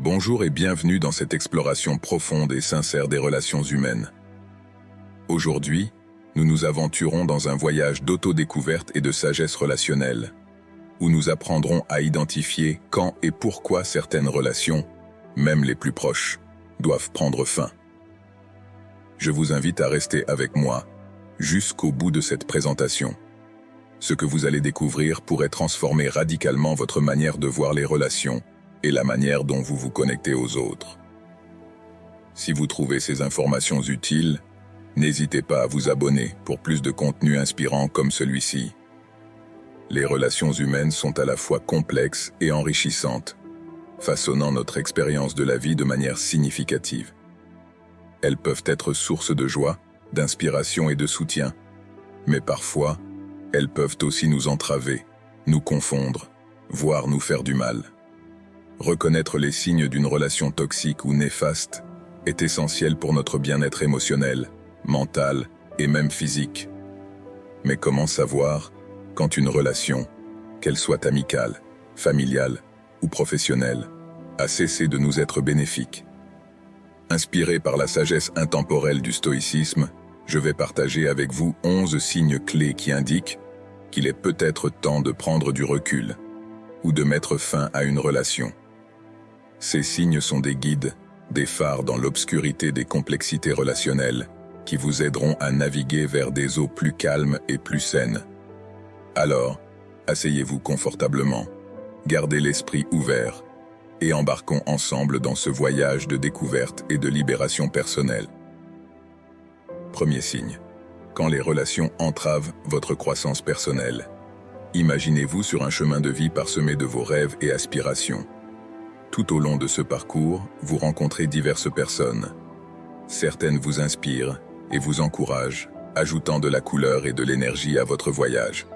Bonjour et bienvenue dans cette exploration profonde et sincère des relations humaines. Aujourd'hui, nous nous aventurons dans un voyage d'autodécouverte et de sagesse relationnelle, où nous apprendrons à identifier quand et pourquoi certaines relations, même les plus proches, doivent prendre fin. Je vous invite à rester avec moi jusqu'au bout de cette présentation. Ce que vous allez découvrir pourrait transformer radicalement votre manière de voir les relations et la manière dont vous vous connectez aux autres. Si vous trouvez ces informations utiles, n'hésitez pas à vous abonner pour plus de contenu inspirant comme celui-ci. Les relations humaines sont à la fois complexes et enrichissantes, façonnant notre expérience de la vie de manière significative. Elles peuvent être source de joie, d'inspiration et de soutien, mais parfois, elles peuvent aussi nous entraver, nous confondre, voire nous faire du mal. Reconnaître les signes d'une relation toxique ou néfaste est essentiel pour notre bien-être émotionnel, mental et même physique. Mais comment savoir quand une relation, qu'elle soit amicale, familiale ou professionnelle, a cessé de nous être bénéfique? Inspiré par la sagesse intemporelle du stoïcisme, je vais partager avec vous 11 signes clés qui indiquent qu'il est peut-être temps de prendre du recul ou de mettre fin à une relation. Ces signes sont des guides, des phares dans l'obscurité des complexités relationnelles qui vous aideront à naviguer vers des eaux plus calmes et plus saines. Alors, asseyez-vous confortablement, gardez l'esprit ouvert et embarquons ensemble dans ce voyage de découverte et de libération personnelle. Premier signe. Quand les relations entravent votre croissance personnelle. Imaginez-vous sur un chemin de vie parsemé de vos rêves et aspirations. Tout au long de ce parcours, vous rencontrez diverses personnes. Certaines vous inspirent et vous encouragent, ajoutant de la couleur et de l'énergie à votre voyage.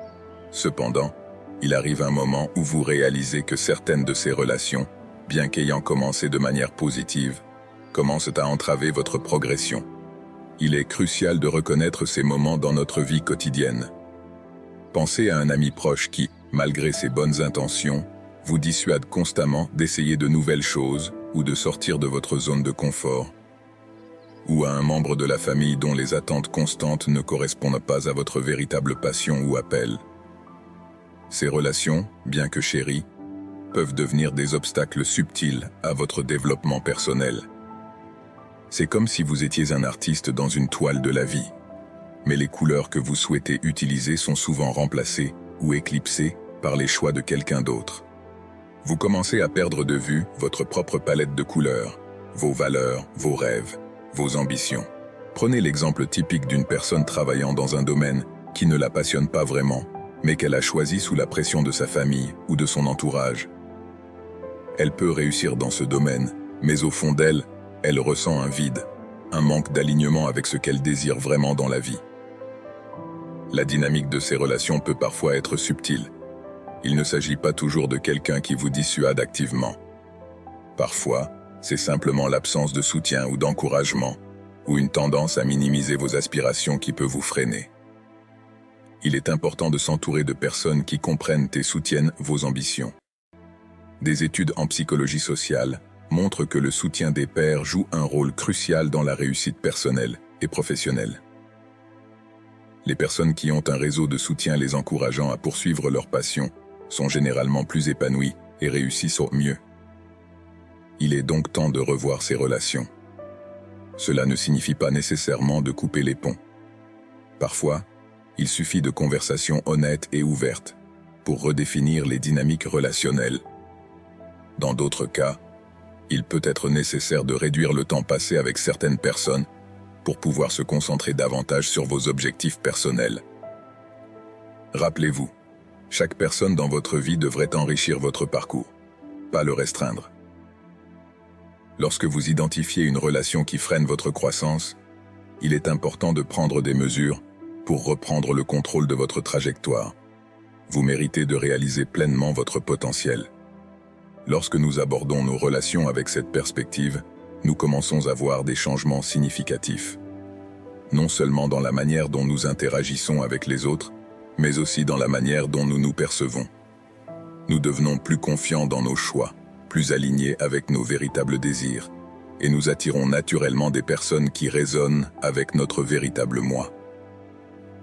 Cependant, il arrive un moment où vous réalisez que certaines de ces relations, bien qu'ayant commencé de manière positive, commencent à entraver votre progression. Il est crucial de reconnaître ces moments dans notre vie quotidienne. Pensez à un ami proche qui, malgré ses bonnes intentions, vous dissuade constamment d'essayer de nouvelles choses ou de sortir de votre zone de confort. Ou à un membre de la famille dont les attentes constantes ne correspondent pas à votre véritable passion ou appel. Ces relations, bien que chéries, peuvent devenir des obstacles subtils à votre développement personnel. C'est comme si vous étiez un artiste dans une toile de la vie, mais les couleurs que vous souhaitez utiliser sont souvent remplacées ou éclipsées par les choix de quelqu'un d'autre. Vous commencez à perdre de vue votre propre palette de couleurs, vos valeurs, vos rêves, vos ambitions. Prenez l'exemple typique d'une personne travaillant dans un domaine qui ne la passionne pas vraiment, mais qu'elle a choisi sous la pression de sa famille ou de son entourage. Elle peut réussir dans ce domaine, mais au fond d'elle, elle ressent un vide, un manque d'alignement avec ce qu'elle désire vraiment dans la vie. La dynamique de ces relations peut parfois être subtile. Il ne s'agit pas toujours de quelqu'un qui vous dissuade activement. Parfois, c'est simplement l'absence de soutien ou d'encouragement, ou une tendance à minimiser vos aspirations qui peut vous freiner. Il est important de s'entourer de personnes qui comprennent et soutiennent vos ambitions. Des études en psychologie sociale montrent que le soutien des pairs joue un rôle crucial dans la réussite personnelle et professionnelle. Les personnes qui ont un réseau de soutien les encourageant à poursuivre leur passion sont généralement plus épanouies et réussissent au mieux. Il est donc temps de revoir ces relations. Cela ne signifie pas nécessairement de couper les ponts. Parfois, il suffit de conversations honnêtes et ouvertes pour redéfinir les dynamiques relationnelles. Dans d'autres cas, il peut être nécessaire de réduire le temps passé avec certaines personnes pour pouvoir se concentrer davantage sur vos objectifs personnels. Rappelez-vous, chaque personne dans votre vie devrait enrichir votre parcours, pas le restreindre. Lorsque vous identifiez une relation qui freine votre croissance, il est important de prendre des mesures pour reprendre le contrôle de votre trajectoire. Vous méritez de réaliser pleinement votre potentiel. Lorsque nous abordons nos relations avec cette perspective, nous commençons à voir des changements significatifs. Non seulement dans la manière dont nous interagissons avec les autres, mais aussi dans la manière dont nous nous percevons. Nous devenons plus confiants dans nos choix, plus alignés avec nos véritables désirs, et nous attirons naturellement des personnes qui résonnent avec notre véritable moi.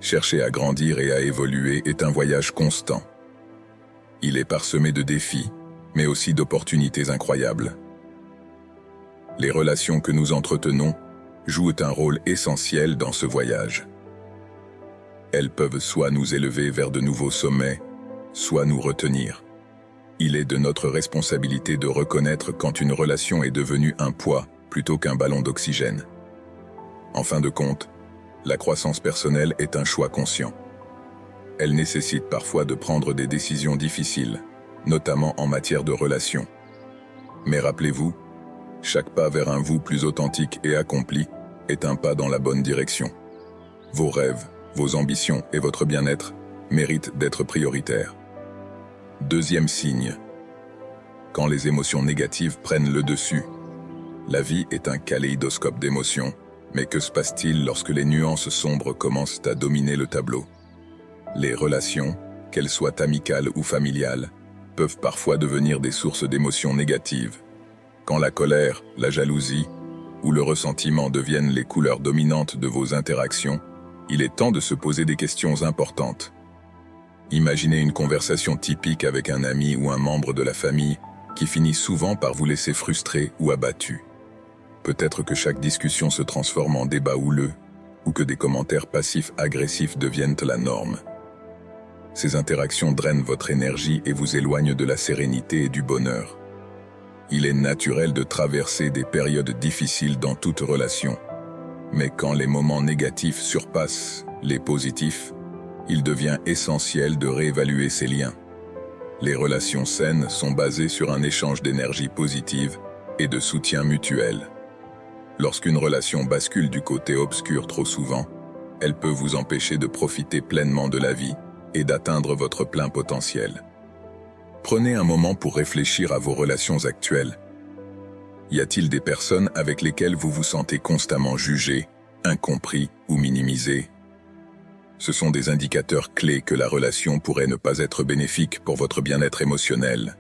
Chercher à grandir et à évoluer est un voyage constant. Il est parsemé de défis, mais aussi d'opportunités incroyables. Les relations que nous entretenons jouent un rôle essentiel dans ce voyage. Elles peuvent soit nous élever vers de nouveaux sommets, soit nous retenir. Il est de notre responsabilité de reconnaître quand une relation est devenue un poids plutôt qu'un ballon d'oxygène. En fin de compte, la croissance personnelle est un choix conscient. Elle nécessite parfois de prendre des décisions difficiles, notamment en matière de relations. Mais rappelez-vous, chaque pas vers un vous plus authentique et accompli est un pas dans la bonne direction. Vos rêves, vos ambitions et votre bien-être méritent d'être prioritaires. Deuxième signe. Quand les émotions négatives prennent le dessus. La vie est un kaléidoscope d'émotions, mais que se passe-t-il lorsque les nuances sombres commencent à dominer le tableau? Les relations, qu'elles soient amicales ou familiales, peuvent parfois devenir des sources d'émotions négatives. Quand la colère, la jalousie ou le ressentiment deviennent les couleurs dominantes de vos interactions, il est temps de se poser des questions importantes. Imaginez une conversation typique avec un ami ou un membre de la famille qui finit souvent par vous laisser frustré ou abattu. Peut-être que chaque discussion se transforme en débat houleux, ou que des commentaires passifs-agressifs deviennent la norme. Ces interactions drainent votre énergie et vous éloignent de la sérénité et du bonheur. Il est naturel de traverser des périodes difficiles dans toute relation. Mais quand les moments négatifs surpassent les positifs, il devient essentiel de réévaluer ces liens. Les relations saines sont basées sur un échange d'énergie positive et de soutien mutuel. Lorsqu'une relation bascule du côté obscur trop souvent, elle peut vous empêcher de profiter pleinement de la vie et d'atteindre votre plein potentiel. Prenez un moment pour réfléchir à vos relations actuelles. Y a-t-il des personnes avec lesquelles vous vous sentez constamment jugé, incompris ou minimisé? Ce sont des indicateurs clés que la relation pourrait ne pas être bénéfique pour votre bien-être émotionnel.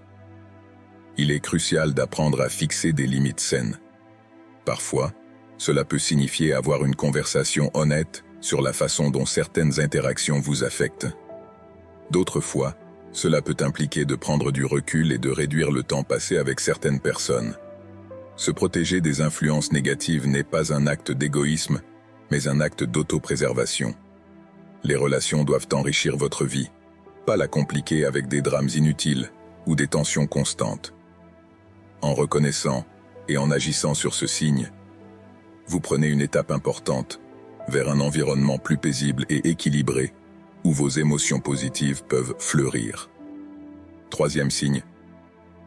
Il est crucial d'apprendre à fixer des limites saines. Parfois, cela peut signifier avoir une conversation honnête sur la façon dont certaines interactions vous affectent. D'autres fois, cela peut impliquer de prendre du recul et de réduire le temps passé avec certaines personnes. Se protéger des influences négatives n'est pas un acte d'égoïsme, mais un acte d'autopréservation. Les relations doivent enrichir votre vie, pas la compliquer avec des drames inutiles ou des tensions constantes. En reconnaissant et en agissant sur ce signe, vous prenez une étape importante vers un environnement plus paisible et équilibré, où vos émotions positives peuvent fleurir. Troisième signe,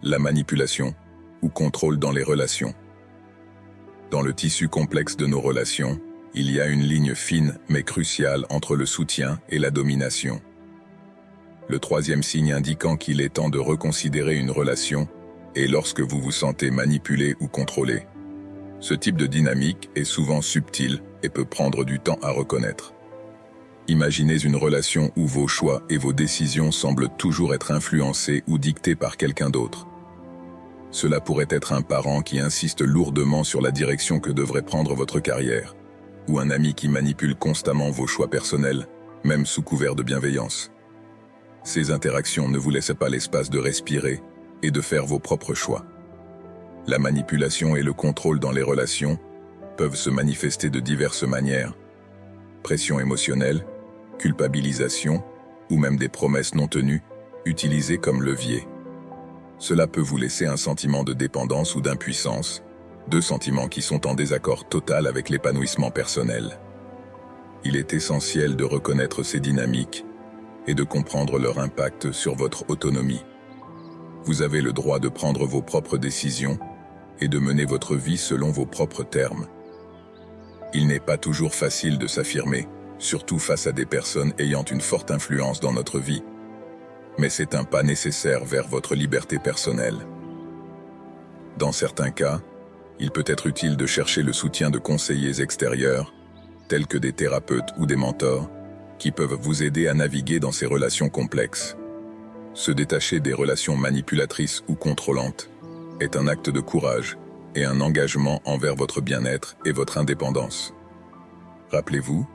la manipulation ou contrôle dans les relations. Dans le tissu complexe de nos relations, il y a une ligne fine mais cruciale entre le soutien et la domination. Le troisième signe indiquant qu'il est temps de reconsidérer une relation est lorsque vous vous sentez manipulé ou contrôlé. Ce type de dynamique est souvent subtil et peut prendre du temps à reconnaître. Imaginez une relation où vos choix et vos décisions semblent toujours être influencés ou dictés par quelqu'un d'autre. Cela pourrait être un parent qui insiste lourdement sur la direction que devrait prendre votre carrière, ou un ami qui manipule constamment vos choix personnels, même sous couvert de bienveillance. Ces interactions ne vous laissent pas l'espace de respirer et de faire vos propres choix. La manipulation et le contrôle dans les relations peuvent se manifester de diverses manières. Pression émotionnelle, culpabilisation ou même des promesses non tenues, utilisées comme levier. Cela peut vous laisser un sentiment de dépendance ou d'impuissance, deux sentiments qui sont en désaccord total avec l'épanouissement personnel. Il est essentiel de reconnaître ces dynamiques et de comprendre leur impact sur votre autonomie. Vous avez le droit de prendre vos propres décisions et de mener votre vie selon vos propres termes. Il n'est pas toujours facile de s'affirmer, surtout face à des personnes ayant une forte influence dans notre vie. Mais c'est un pas nécessaire vers votre liberté personnelle. Dans certains cas, il peut être utile de chercher le soutien de conseillers extérieurs, tels que des thérapeutes ou des mentors, qui peuvent vous aider à naviguer dans ces relations complexes. Se détacher des relations manipulatrices ou contrôlantes est un acte de courage et un engagement envers votre bien-être et votre indépendance. Rappelez-vous,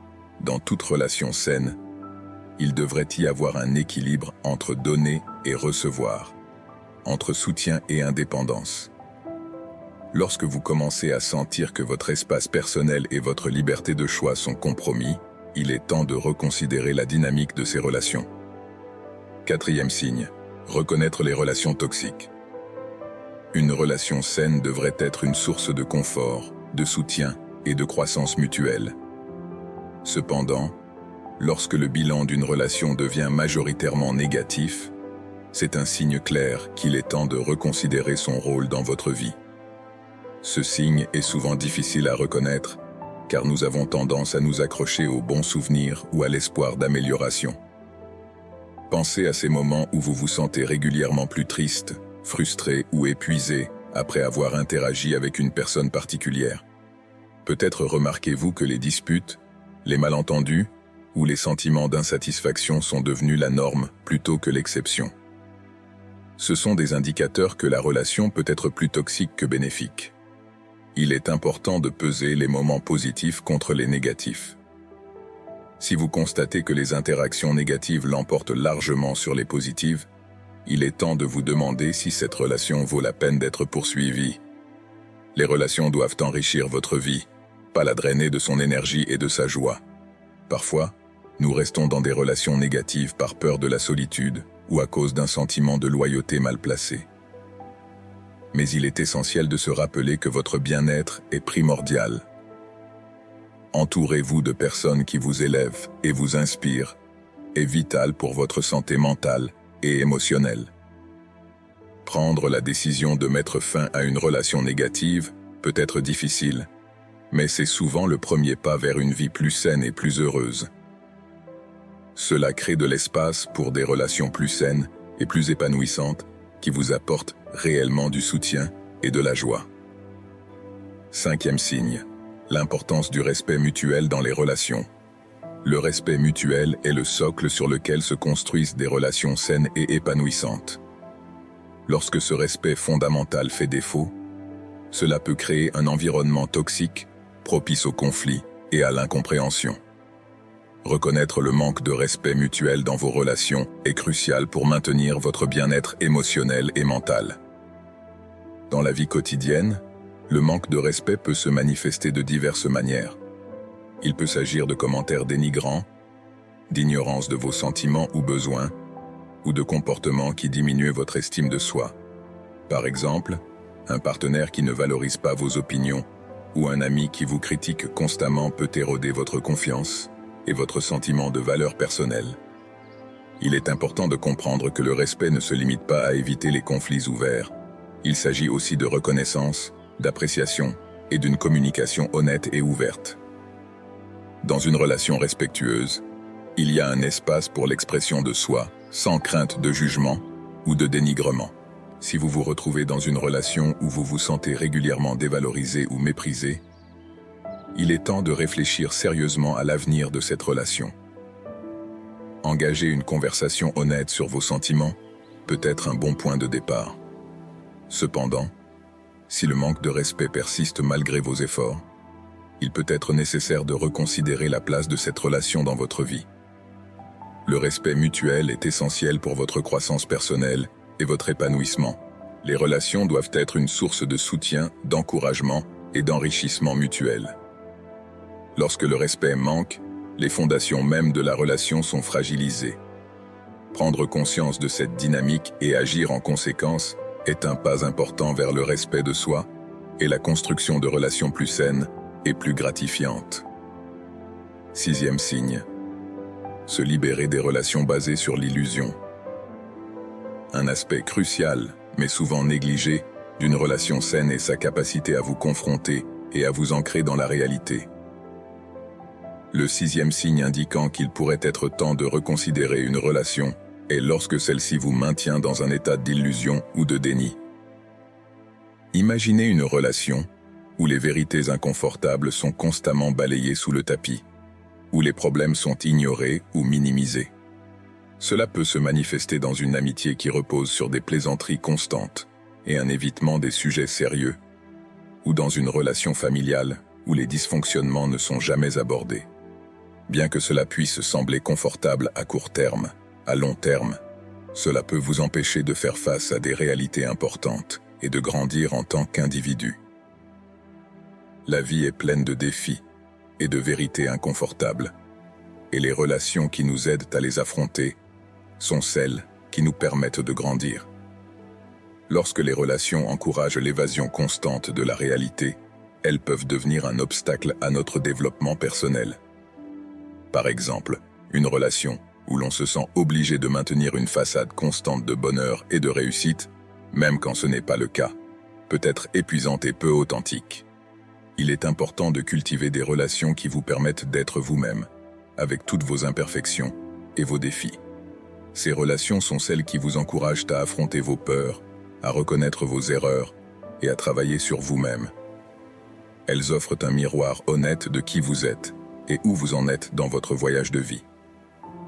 dans toute relation saine, il devrait y avoir un équilibre entre donner et recevoir, entre soutien et indépendance. Lorsque vous commencez à sentir que votre espace personnel et votre liberté de choix sont compromis, il est temps de reconsidérer la dynamique de ces relations. 4e signe, reconnaître les relations toxiques. Une relation saine devrait être une source de confort, de soutien et de croissance mutuelle. Cependant, lorsque le bilan d'une relation devient majoritairement négatif, c'est un signe clair qu'il est temps de reconsidérer son rôle dans votre vie. Ce signe est souvent difficile à reconnaître, car nous avons tendance à nous accrocher aux bons souvenirs ou à l'espoir d'amélioration. Pensez à ces moments où vous vous sentez régulièrement plus triste, frustré ou épuisé après avoir interagi avec une personne particulière. Peut-être remarquez-vous que les disputes, les malentendus ou les sentiments d'insatisfaction sont devenus la norme plutôt que l'exception. Ce sont des indicateurs que la relation peut être plus toxique que bénéfique. Il est important de peser les moments positifs contre les négatifs. Si vous constatez que les interactions négatives l'emportent largement sur les positives, il est temps de vous demander si cette relation vaut la peine d'être poursuivie. Les relations doivent enrichir votre vie, pas la drainer de son énergie et de sa joie. Parfois, nous restons dans des relations négatives par peur de la solitude ou à cause d'un sentiment de loyauté mal placé. Mais il est essentiel de se rappeler que votre bien-être est primordial. Entourez-vous de personnes qui vous élèvent et vous inspirent, est vital pour votre santé mentale et émotionnelle. Prendre la décision de mettre fin à une relation négative peut être difficile, mais c'est souvent le premier pas vers une vie plus saine et plus heureuse. Cela crée de l'espace pour des relations plus saines et plus épanouissantes qui vous apportent réellement du soutien et de la joie. 5e signe, l'importance du respect mutuel dans les relations. Le respect mutuel est le socle sur lequel se construisent des relations saines et épanouissantes. Lorsque ce respect fondamental fait défaut, cela peut créer un environnement toxique, propice au conflit et à l'incompréhension. Reconnaître le manque de respect mutuel dans vos relations est crucial pour maintenir votre bien-être émotionnel et mental. Dans la vie quotidienne, le manque de respect peut se manifester de diverses manières. Il peut s'agir de commentaires dénigrants, d'ignorance de vos sentiments ou besoins, ou de comportements qui diminuent votre estime de soi. Par exemple, un partenaire qui ne valorise pas vos opinions ou un ami qui vous critique constamment peut éroder votre confiance et votre sentiment de valeur personnelle. Il est important de comprendre que le respect ne se limite pas à éviter les conflits ouverts. Il s'agit aussi de reconnaissance, d'appréciation et d'une communication honnête et ouverte. Dans une relation respectueuse, il y a un espace pour l'expression de soi, sans crainte de jugement ou de dénigrement. Si vous vous retrouvez dans une relation où vous vous sentez régulièrement dévalorisé ou méprisé, il est temps de réfléchir sérieusement à l'avenir de cette relation. Engager une conversation honnête sur vos sentiments peut être un bon point de départ. Cependant, si le manque de respect persiste malgré vos efforts, il peut être nécessaire de reconsidérer la place de cette relation dans votre vie. Le respect mutuel est essentiel pour votre croissance personnelle et votre épanouissement. Les relations doivent être une source de soutien, d'encouragement et d'enrichissement mutuel. Lorsque le respect manque, les fondations mêmes de la relation sont fragilisées. Prendre conscience de cette dynamique et agir en conséquence est un pas important vers le respect de soi et la construction de relations plus saines et plus gratifiantes. 6e signe. Se libérer des relations basées sur l'illusion. Un aspect crucial, mais souvent négligé, d'une relation saine est sa capacité à vous confronter et à vous ancrer dans la réalité. Le 6e signe indiquant qu'il pourrait être temps de reconsidérer une relation est lorsque celle-ci vous maintient dans un état d'illusion ou de déni. Imaginez une relation où les vérités inconfortables sont constamment balayées sous le tapis, où les problèmes sont ignorés ou minimisés. Cela peut se manifester dans une amitié qui repose sur des plaisanteries constantes, et un évitement des sujets sérieux, ou dans une relation familiale où les dysfonctionnements ne sont jamais abordés. Bien que cela puisse sembler confortable à court terme, à long terme, cela peut vous empêcher de faire face à des réalités importantes et de grandir en tant qu'individu. La vie est pleine de défis et de vérités inconfortables, et les relations qui nous aident à les affronter sont celles qui nous permettent de grandir. Lorsque les relations encouragent l'évasion constante de la réalité, elles peuvent devenir un obstacle à notre développement personnel. Par exemple, une relation où l'on se sent obligé de maintenir une façade constante de bonheur et de réussite, même quand ce n'est pas le cas, peut être épuisante et peu authentique. Il est important de cultiver des relations qui vous permettent d'être vous-même, avec toutes vos imperfections et vos défis. Ces relations sont celles qui vous encouragent à affronter vos peurs, à reconnaître vos erreurs et à travailler sur vous-même. Elles offrent un miroir honnête de qui vous êtes et où vous en êtes dans votre voyage de vie.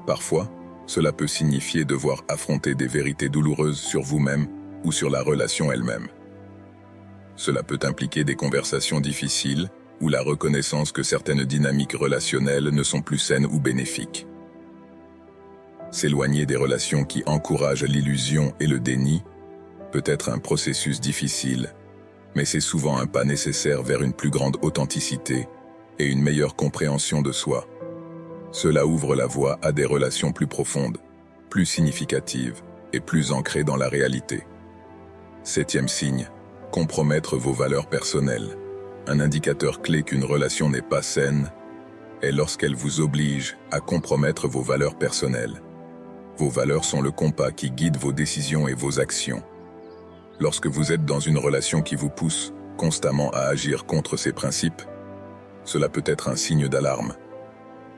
Parfois, cela peut signifier devoir affronter des vérités douloureuses sur vous-même ou sur la relation elle-même. Cela peut impliquer des conversations difficiles ou la reconnaissance que certaines dynamiques relationnelles ne sont plus saines ou bénéfiques. S'éloigner des relations qui encouragent l'illusion et le déni peut être un processus difficile, mais c'est souvent un pas nécessaire vers une plus grande authenticité et une meilleure compréhension de soi. Cela ouvre la voie à des relations plus profondes, plus significatives et plus ancrées dans la réalité. 7e signe, compromettre vos valeurs personnelles. Un indicateur clé qu'une relation n'est pas saine est lorsqu'elle vous oblige à compromettre vos valeurs personnelles. Vos valeurs sont le compas qui guide vos décisions et vos actions. Lorsque vous êtes dans une relation qui vous pousse constamment à agir contre ces principes, cela peut être un signe d'alarme.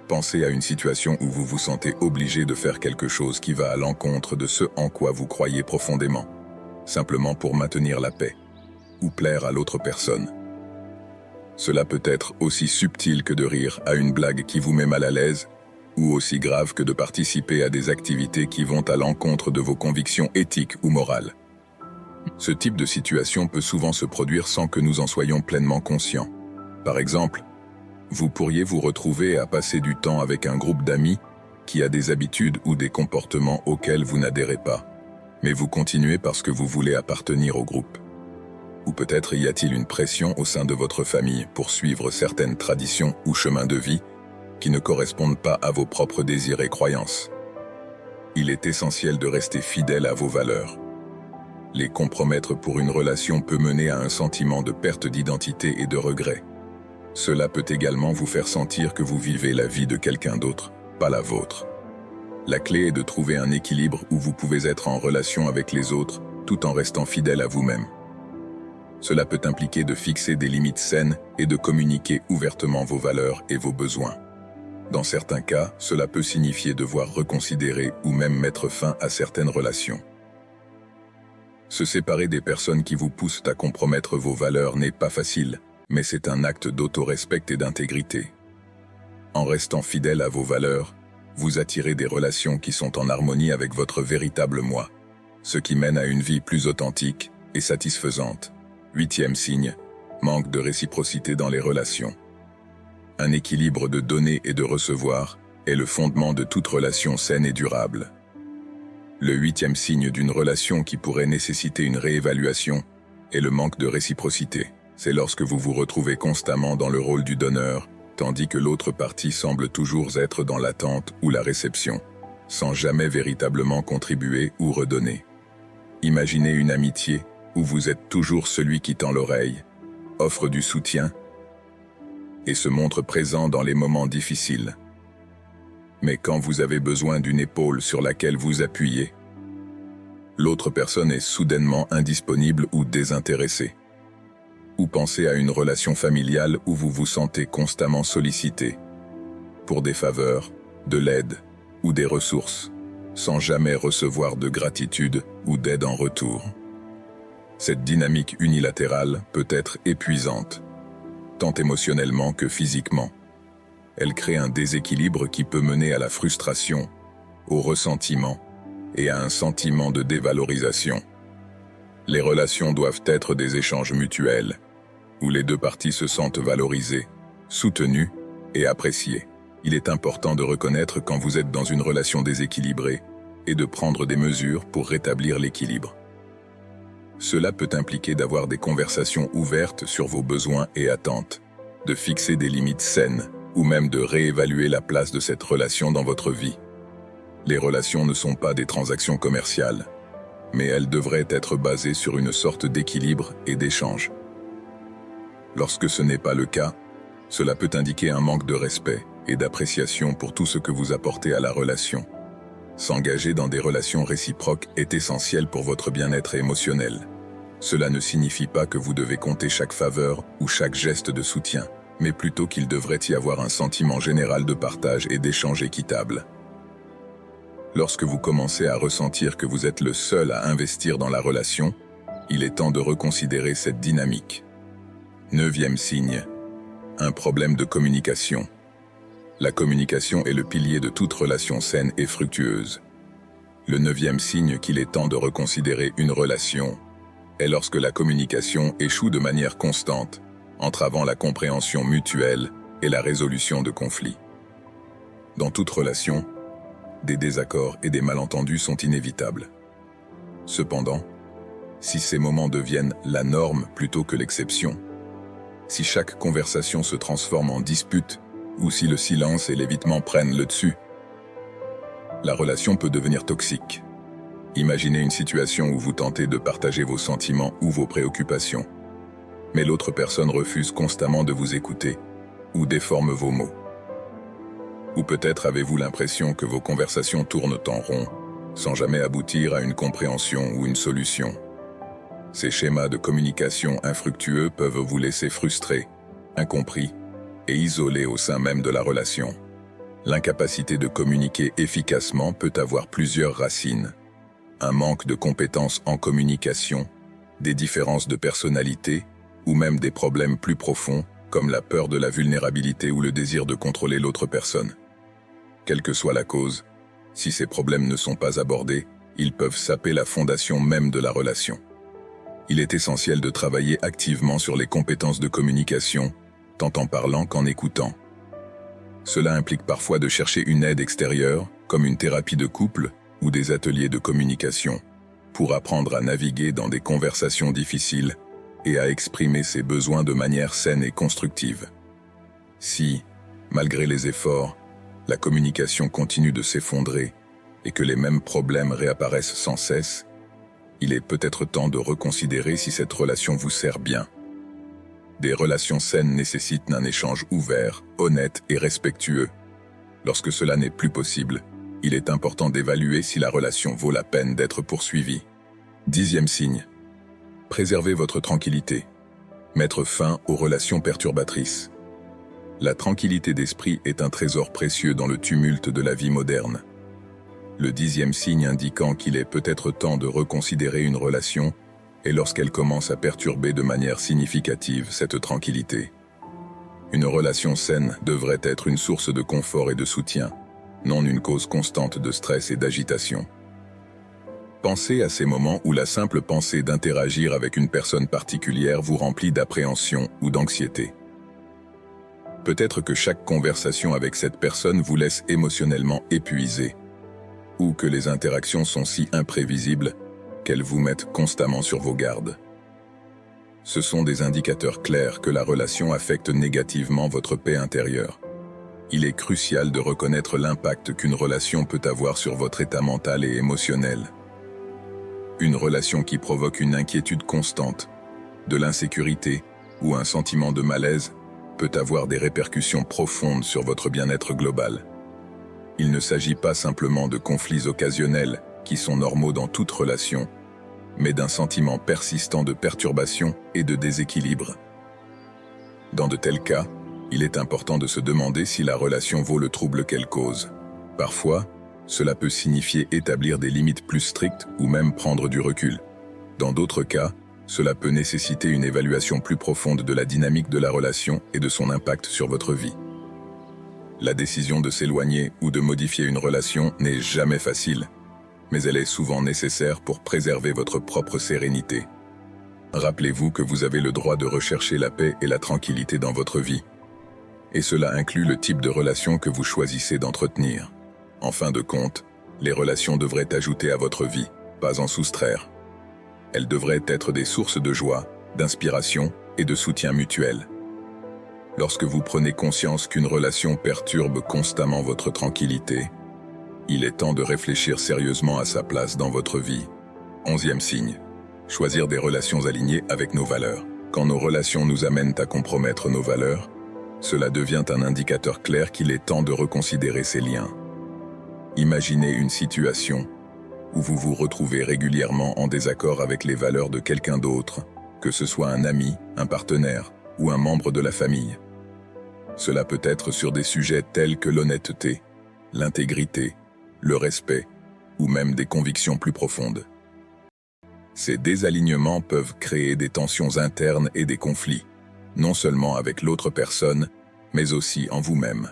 Pensez à une situation où vous vous sentez obligé de faire quelque chose qui va à l'encontre de ce en quoi vous croyez profondément, simplement pour maintenir la paix ou plaire à l'autre personne. Cela peut être aussi subtil que de rire à une blague qui vous met mal à l'aise, ou aussi grave que de participer à des activités qui vont à l'encontre de vos convictions éthiques ou morales. Ce type de situation peut souvent se produire sans que nous en soyons pleinement conscients. Par exemple, vous pourriez vous retrouver à passer du temps avec un groupe d'amis qui a des habitudes ou des comportements auxquels vous n'adhérez pas, mais vous continuez parce que vous voulez appartenir au groupe. Ou peut-être y a-t-il une pression au sein de votre famille pour suivre certaines traditions ou chemins de vie qui ne correspondent pas à vos propres désirs et croyances. Il est essentiel de rester fidèle à vos valeurs. Les compromettre pour une relation peut mener à un sentiment de perte d'identité et de regret. Cela peut également vous faire sentir que vous vivez la vie de quelqu'un d'autre, pas la vôtre. La clé est de trouver un équilibre où vous pouvez être en relation avec les autres tout en restant fidèle à vous-même. Cela peut impliquer de fixer des limites saines et de communiquer ouvertement vos valeurs et vos besoins. Dans certains cas, cela peut signifier devoir reconsidérer ou même mettre fin à certaines relations. Se séparer des personnes qui vous poussent à compromettre vos valeurs n'est pas facile, mais c'est un acte d'autorespect et d'intégrité. En restant fidèle à vos valeurs, vous attirez des relations qui sont en harmonie avec votre véritable moi, ce qui mène à une vie plus authentique et satisfaisante. 8e signe, manque de réciprocité dans les relations. Un équilibre de donner et de recevoir est le fondement de toute relation saine et durable. Le 8e signe d'une relation qui pourrait nécessiter une réévaluation est le manque de réciprocité. C'est lorsque vous vous retrouvez constamment dans le rôle du donneur, tandis que l'autre partie semble toujours être dans l'attente ou la réception, sans jamais véritablement contribuer ou redonner. Imaginez une amitié où vous êtes toujours celui qui tend l'oreille, offre du soutien et se montre présent dans les moments difficiles. Mais quand vous avez besoin d'une épaule sur laquelle vous appuyez, l'autre personne est soudainement indisponible ou désintéressée. Ou pensez à une relation familiale où vous vous sentez constamment sollicité pour des faveurs, de l'aide ou des ressources, sans jamais recevoir de gratitude ou d'aide en retour. Cette dynamique unilatérale peut être épuisante, tant émotionnellement que physiquement. Elle crée un déséquilibre qui peut mener à la frustration, au ressentiment et à un sentiment de dévalorisation. Les relations doivent être des échanges mutuels, où les deux parties se sentent valorisées, soutenues et appréciées. Il est important de reconnaître quand vous êtes dans une relation déséquilibrée et de prendre des mesures pour rétablir l'équilibre. Cela peut impliquer d'avoir des conversations ouvertes sur vos besoins et attentes, de fixer des limites saines ou même de réévaluer la place de cette relation dans votre vie. Les relations ne sont pas des transactions commerciales, mais elles devraient être basées sur une sorte d'équilibre et d'échange. Lorsque ce n'est pas le cas, cela peut indiquer un manque de respect et d'appréciation pour tout ce que vous apportez à la relation. S'engager dans des relations réciproques est essentiel pour votre bien-être émotionnel. Cela ne signifie pas que vous devez compter chaque faveur ou chaque geste de soutien, mais plutôt qu'il devrait y avoir un sentiment général de partage et d'échange équitable. Lorsque vous commencez à ressentir que vous êtes le seul à investir dans la relation, il est temps de reconsidérer cette dynamique. 9e signe. Un problème de communication. La communication est le pilier de toute relation saine et fructueuse. Le 9e signe qu'il est temps de reconsidérer une relation est lorsque la communication échoue de manière constante, entravant la compréhension mutuelle et la résolution de conflits. Dans toute relation, des désaccords et des malentendus sont inévitables. Cependant, si ces moments deviennent la norme plutôt que l'exception, si chaque conversation se transforme en dispute, ou si le silence et l'évitement prennent le dessus, la relation peut devenir toxique. Imaginez une situation où vous tentez de partager vos sentiments ou vos préoccupations, mais l'autre personne refuse constamment de vous écouter ou déforme vos mots. Ou peut-être avez-vous l'impression que vos conversations tournent en rond, sans jamais aboutir à une compréhension ou une solution. Ces schémas de communication infructueux peuvent vous laisser frustré, incompris et isolé au sein même de la relation. L'incapacité de communiquer efficacement peut avoir plusieurs racines. Un manque de compétences en communication, des différences de personnalité, ou même des problèmes plus profonds, comme la peur de la vulnérabilité ou le désir de contrôler l'autre personne. Quelle que soit la cause, si ces problèmes ne sont pas abordés, ils peuvent saper la fondation même de la relation. Il est essentiel de travailler activement sur les compétences de communication, tant en parlant qu'en écoutant. Cela implique parfois de chercher une aide extérieure, comme une thérapie de couple ou des ateliers de communication, pour apprendre à naviguer dans des conversations difficiles et à exprimer ses besoins de manière saine et constructive. Si, malgré les efforts, la communication continue de s'effondrer et que les mêmes problèmes réapparaissent sans cesse, il est peut-être temps de reconsidérer si cette relation vous sert bien. Des relations saines nécessitent un échange ouvert, honnête et respectueux. Lorsque cela n'est plus possible, il est important d'évaluer si la relation vaut la peine d'être poursuivie. 10e signe. Préservez votre tranquillité. Mettre fin aux relations perturbatrices. La tranquillité d'esprit est un trésor précieux dans le tumulte de la vie moderne. Le 10e signe indiquant qu'il est peut-être temps de reconsidérer une relation est lorsqu'elle commence à perturber de manière significative cette tranquillité. Une relation saine devrait être une source de confort et de soutien, non une cause constante de stress et d'agitation. Pensez à ces moments où la simple pensée d'interagir avec une personne particulière vous remplit d'appréhension ou d'anxiété. Peut-être que chaque conversation avec cette personne vous laisse émotionnellement épuisé, ou que les interactions sont si imprévisibles qu'elles vous mettent constamment sur vos gardes. Ce sont des indicateurs clairs que la relation affecte négativement votre paix intérieure. Il est crucial de reconnaître l'impact qu'une relation peut avoir sur votre état mental et émotionnel. Une relation qui provoque une inquiétude constante, de l'insécurité ou un sentiment de malaise peut avoir des répercussions profondes sur votre bien-être global. Il ne s'agit pas simplement de conflits occasionnels qui sont normaux dans toute relation, mais d'un sentiment persistant de perturbation et de déséquilibre. Dans de tels cas, il est important de se demander si la relation vaut le trouble qu'elle cause. Parfois, cela peut signifier établir des limites plus strictes ou même prendre du recul. Dans d'autres cas, cela peut nécessiter une évaluation plus profonde de la dynamique de la relation et de son impact sur votre vie. La décision de s'éloigner ou de modifier une relation n'est jamais facile, mais elle est souvent nécessaire pour préserver votre propre sérénité Rappelez-vous que vous avez le droit de rechercher la paix et la tranquillité dans votre vie. Et cela inclut le type de relation que vous choisissez d'entretenir. En fin de compte, les relations devraient ajouter à votre vie, pas en soustraire. Elles devraient être des sources de joie, d'inspiration et de soutien mutuel. Lorsque vous prenez conscience qu'une relation perturbe constamment votre tranquillité, il est temps de réfléchir sérieusement à sa place dans votre vie. 11e signe. Choisir des relations alignées avec nos valeurs. Quand nos relations nous amènent à compromettre nos valeurs, cela devient un indicateur clair qu'il est temps de reconsidérer ces liens. Imaginez une situation où vous vous retrouvez régulièrement en désaccord avec les valeurs de quelqu'un d'autre, que ce soit un ami, un partenaire ou un membre de la famille. Cela peut être sur des sujets tels que l'honnêteté, l'intégrité, le respect ou même des convictions plus profondes. Ces désalignements peuvent créer des tensions internes et des conflits, non seulement avec l'autre personne, mais aussi en vous-même.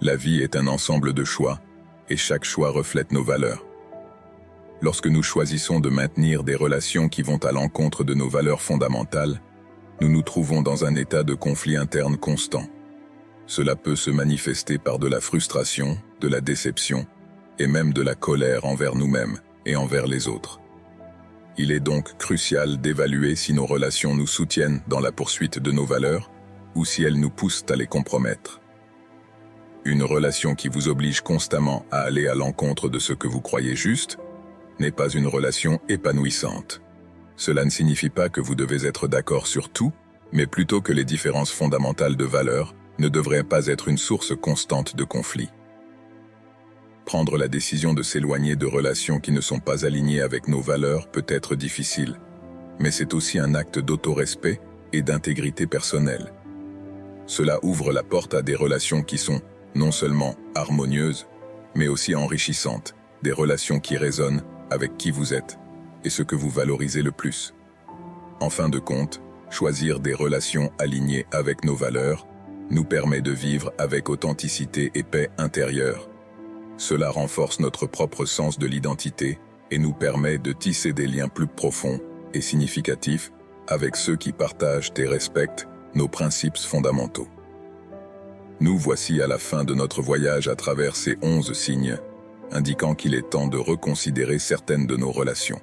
La vie est un ensemble de choix, et chaque choix reflète nos valeurs. Lorsque nous choisissons de maintenir des relations qui vont à l'encontre de nos valeurs fondamentales, nous nous trouvons dans un état de conflit interne constant. Cela peut se manifester par de la frustration, de la déception, et même de la colère envers nous-mêmes et envers les autres. Il est donc crucial d'évaluer si nos relations nous soutiennent dans la poursuite de nos valeurs ou si elles nous poussent à les compromettre. Une relation qui vous oblige constamment à aller à l'encontre de ce que vous croyez juste n'est pas une relation épanouissante. Cela ne signifie pas que vous devez être d'accord sur tout, mais plutôt que les différences fondamentales de valeurs ne devraient pas être une source constante de conflit. Prendre la décision de s'éloigner de relations qui ne sont pas alignées avec nos valeurs peut être difficile, mais c'est aussi un acte d'autorespect et d'intégrité personnelle. Cela ouvre la porte à des relations qui sont non seulement harmonieuses, mais aussi enrichissantes, des relations qui résonnent avec qui vous êtes et ce que vous valorisez le plus. En fin de compte, choisir des relations alignées avec nos valeurs nous permet de vivre avec authenticité et paix intérieure. Cela renforce notre propre sens de l'identité et nous permet de tisser des liens plus profonds et significatifs avec ceux qui partagent et respectent nos principes fondamentaux. Nous voici à la fin de notre voyage à travers ces 11 signes, indiquant qu'il est temps de reconsidérer certaines de nos relations.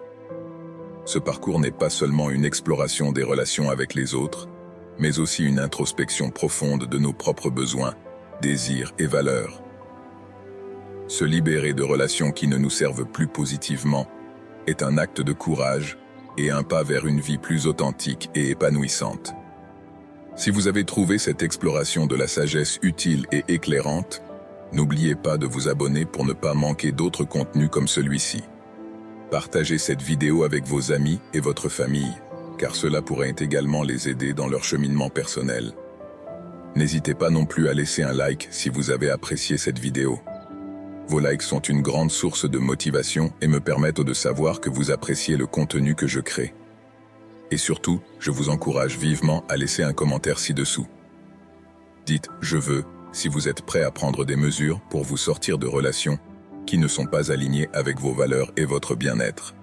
Ce parcours n'est pas seulement une exploration des relations avec les autres, mais aussi une introspection profonde de nos propres besoins, désirs et valeurs. Se libérer de relations qui ne nous servent plus positivement est un acte de courage et un pas vers une vie plus authentique et épanouissante. Si vous avez trouvé cette exploration de la sagesse utile et éclairante, n'oubliez pas de vous abonner pour ne pas manquer d'autres contenus comme celui-ci. Partagez cette vidéo avec vos amis et votre famille, car cela pourrait également les aider dans leur cheminement personnel. N'hésitez pas non plus à laisser un like si vous avez apprécié cette vidéo. Vos likes sont une grande source de motivation et me permettent de savoir que vous appréciez le contenu que je crée. Et surtout, je vous encourage vivement à laisser un commentaire ci-dessous. Dites « Je veux » si vous êtes prêt à prendre des mesures pour vous sortir de relations qui ne sont pas alignées avec vos valeurs et votre bien-être.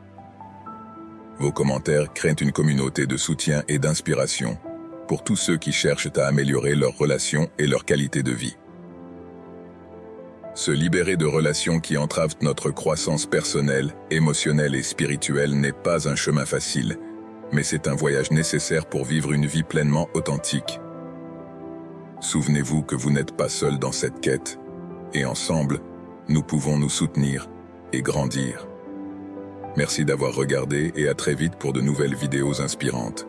Vos commentaires créent une communauté de soutien et d'inspiration pour tous ceux qui cherchent à améliorer leurs relations et leur qualité de vie. Se libérer de relations qui entravent notre croissance personnelle, émotionnelle et spirituelle n'est pas un chemin facile, mais c'est un voyage nécessaire pour vivre une vie pleinement authentique. Souvenez-vous que vous n'êtes pas seul dans cette quête, et ensemble, nous pouvons nous soutenir et grandir. Merci d'avoir regardé et à très vite pour de nouvelles vidéos inspirantes.